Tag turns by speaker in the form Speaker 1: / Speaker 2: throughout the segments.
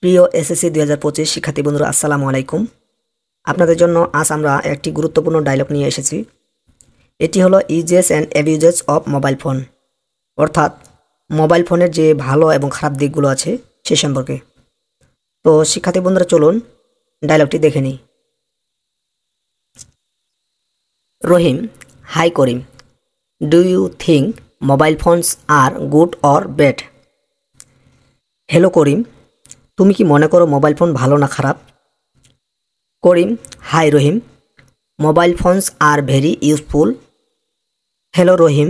Speaker 1: প্রিয় এসএসসি 2025 শিক্ষার্থী বন্ধুরা আসসালামু আলাইকুম। আপনাদের জন্য আজ আমরা একটি গুরুত্বপূর্ণ ডায়লগ নিয়ে এসেছি। এটি হলো uses and abuses of mobile phone, অর্থাৎ মোবাইল ফোনের যে ভালো এবং খারাপ দিকগুলো আছে সে সম্পর্কে। তো শিক্ষার্থী বন্ধুরা চলুন ডায়লগটি দেখে নিই। Rahim, hi Karim, do you think mobile phones are good or bad? Hello Karim, তুমি কি মনে করো মোবাইল ফোন ভালো না খারাপ? Karim, hi Rahim, mobile phones are very useful. Hello Rahim,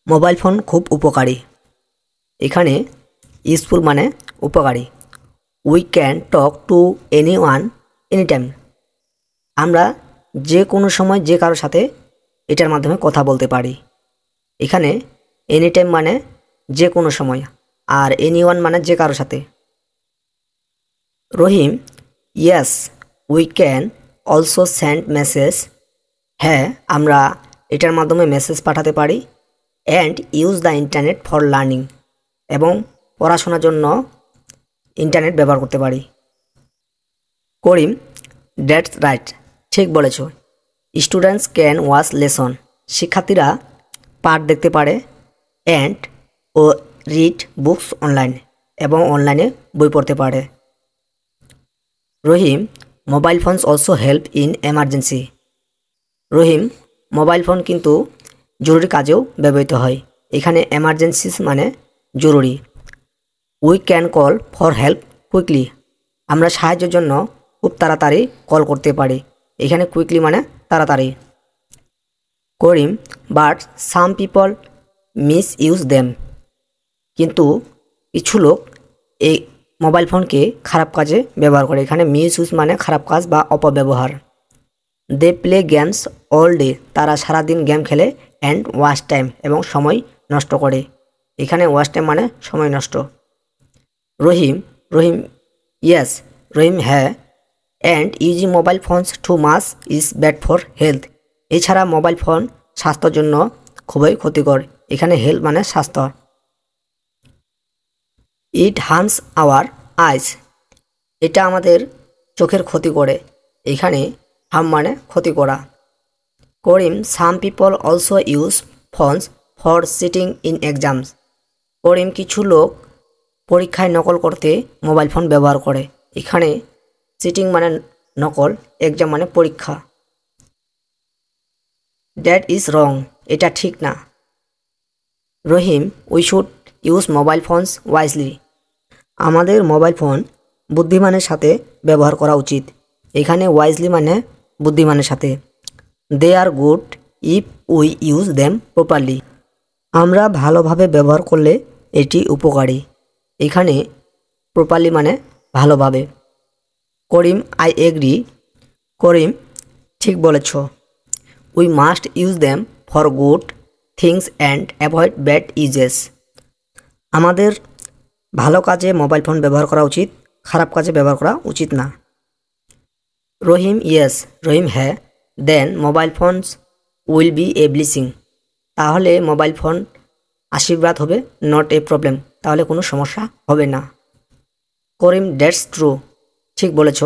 Speaker 1: mobile phone খুব উপকারী। এখানে ইউজফুল মানে উপকারী। We can talk to anyone any time, আমরা যে কোনো সময় যে কারোর সাথে এটার মাধ্যমে কথা বলতে পারি। এখানে এনি টাইম মানে যে কোনো সময়, আর এনি ওয়ান মানে যে কারোর সাথে। Rahim, yes we can also send message. হ্যাঁ, আমরা এটার মাধ্যমে মেসেজ পাঠাতে পারি। And use the internet for learning, এবং পড়াশোনার জন্য ইন্টারনেট ব্যবহার করতে পারি। করিম, দ্যাটস রাইট, ঠিক বলেছ। স্টুডেন্টস ক্যান ওয়াচ লেসন, শিক্ষার্থীরা পাঠ দেখতে পারে। অ্যান্ড ও রিড বুকস অনলাইন, এবং অনলাইনে বই পড়তে পারে। Rahim, mobile phones also help in emergency. Rahim, mobile phone কিন্তু জরুরি কাজেও ব্যবহৃত হয়। এখানে এমার্জেন্সি মানে জরুরি। We can call for help quickly, আমরা সাহায্যের জন্য খুব তাড়াতাড়ি কল করতে পারি। এখানে কুইকলি মানে তাড়াতাড়ি। Karim, but some people misuse them, কিন্তু কিছু লোক এই মোবাইল ফোনকে খারাপ কাজে ব্যবহার করে। এখানে মিস ইউজ মানে খারাপ কাজ বা অপব্যবহার। They play games all day, তারা সারাদিন গেম খেলে। অ্যান্ড ওয়াচ টাইম, এবং সময় নষ্ট করে। এখানে ওয়াচ টাইম মানে সময় নষ্ট। রহিম, ইয়েস রহিম, হ্যাঁ। And using mobile phones too much is bad for health, এছাড়া মোবাইল ফোন স্বাস্থ্যের জন্য খুবই ক্ষতিকর। এখানে হেলথ মানে স্বাস্থ্য। ইট হার্মস আওয়ার আইস, এটা আমাদের চোখের ক্ষতি করে। এখানে হার্ম মানে ক্ষতি করা। Karim, some people also use phones for cheating in exams. Karim, কিছু লোক পরীক্ষায় নকল করতে মোবাইল ফোন ব্যবহার করে। এখানে সিটিং মানে নকল, এক্সাম মানে পরীক্ষা। দ্যাট ইজ রং, এটা ঠিক না। Rahim, we should use mobile phones wisely, আমাদের মোবাইল ফোন বুদ্ধিমানের সাথে ব্যবহার করা উচিত। এখানে ওয়াইজলি মানে বুদ্ধিমানের সাথে। They are good if we use them properly, আমরা ভালোভাবে ব্যবহার করলে এটি উপকারী। এখানে প্রপারলি মানে ভালোভাবে। করিম, আই এগ্রি, করিম, ঠিক বলেছ। We must use them for good things and avoid bad uses, আমাদের ভালো কাজে মোবাইল ফোন ব্যবহার করা উচিত, খারাপ কাজে ব্যবহার করা উচিত না। রহিম, ইয়েস রহিম, হ্যাঁ। Then mobile phones will be a blessing, তাহলে মোবাইল ফোন আশীর্বাদ হবে। নট এ প্রবলেম, তাহলে কোনো সমস্যা হবে না। করিম, দ্যাটস ট্রু, ঠিক বলেছ।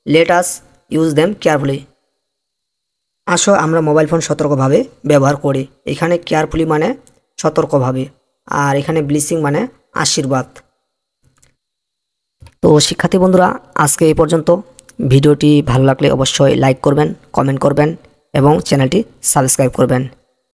Speaker 1: Let us use them carefully, আসো আমরা মোবাইল ফোন সতর্কভাবে ব্যবহার করি। এখানে কেয়ারফুলি মানে সতর্কভাবে, আর এখানে ব্লেসিং মানে আশীর্বাদ। তো শিক্ষার্থী বন্ধুরা, আজকে এই পর্যন্ত। ভিডিওটি ভালো লাগলে অবশ্যই লাইক করবেন, কমেন্ট করবেন, এবং চ্যানেলটি সাবস্ক্রাইব করবেন।